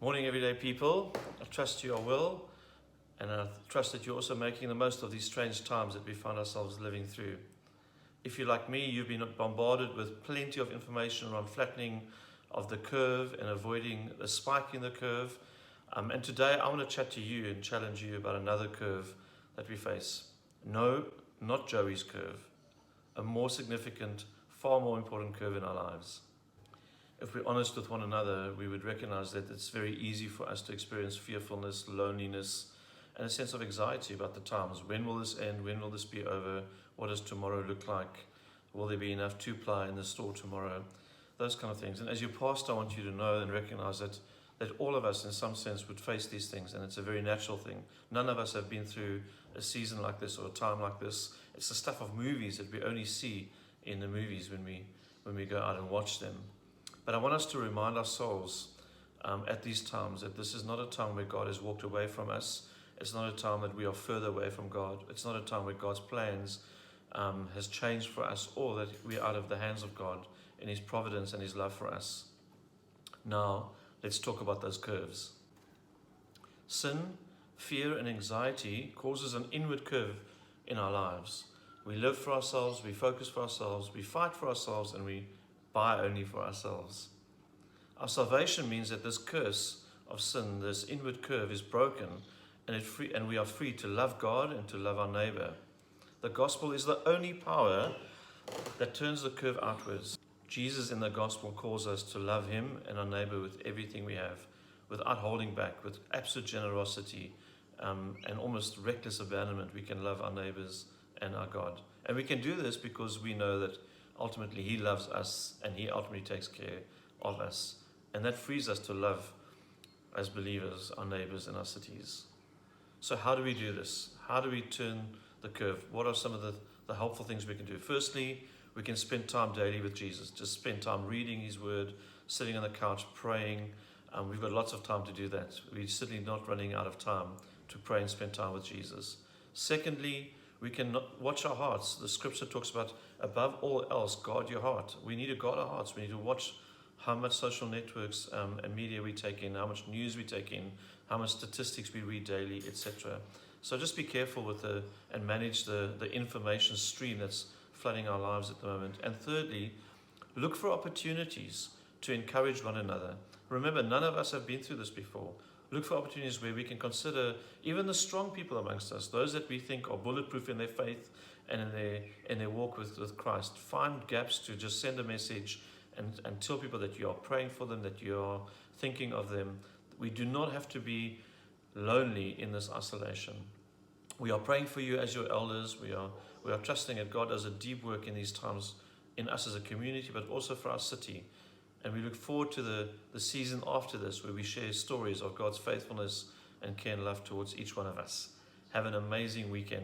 Morning, everyday people. I trust you are well, and I trust that you're also making the most of these strange times that we find ourselves living through. If you're like me, you've been bombarded with plenty of information around flattening of the curve and avoiding a spike in the curve. And today I want to chat to you and challenge you about another curve that we face. No, not Joey's curve. A more significant, far more important curve in our lives. If we're honest with one another, we would recognize that it's very easy for us to experience fearfulness, loneliness, and a sense of anxiety about the times. When will this end? When will this be over? What does tomorrow look like? Will there be enough two-ply in the store tomorrow? Those kind of things. And as your pastor, I want you to know and recognize that all of us in some sense would face these things, and it's a very natural thing. None of us have been through a season like this or a time like this. It's the stuff of movies that we only see in the movies when we go out and watch them. But I want us to remind ourselves at these times that this is not a time where God has walked away from us. It's not a time that we are further away from God. It's not a time where God's plans has changed for us, or that we are out of the hands of God in His providence and His love for us. Now, let's talk about those curves. Sin, fear, and anxiety causes an inward curve in our lives. We live for ourselves, we focus for ourselves, we fight for ourselves, and we buy only for ourselves. Our salvation means that this curse of sin, this inward curve, is broken, and we are free to love God and to love our neighbor. The gospel is the only power that turns the curve outwards. Jesus in the gospel calls us to love Him and our neighbor with everything we have, without holding back, with absolute generosity and almost reckless abandonment. We can love our neighbors and our God. And we can do this because we know that ultimately He loves us and He ultimately takes care of us. And that frees us to love, as believers, our neighbors in our cities. So how do we do this? How do we turn the curve? What are some of the helpful things we can do? Firstly, we can spend time daily with Jesus. Just spend time reading His Word, sitting on the couch, praying. We've got lots of time to do that. We're certainly not running out of time to pray and spend time with Jesus. Secondly, we can watch our hearts. The scripture talks about, above all else, guard your heart. We need to guard our hearts. We need to watch how much social networks and media we take in, how much news we take in, how much statistics we read daily, etc. So just be careful with and manage the information stream that's flooding our lives at the moment. And thirdly, look for opportunities to encourage one another. Remember, none of us have been through this before. Look for opportunities where we can consider even the strong people amongst us, those that we think are bulletproof in their faith and in their walk with Christ. Find gaps to just send a message and tell people that you are praying for them, that you are thinking of them. We do not have to be lonely in this isolation. We are praying for you as your elders. We are trusting that God does a deep work in these times in us as a community, but also for our city. And we look forward to the season after this, where we share stories of God's faithfulness and care and love towards each one of us. Have an amazing weekend.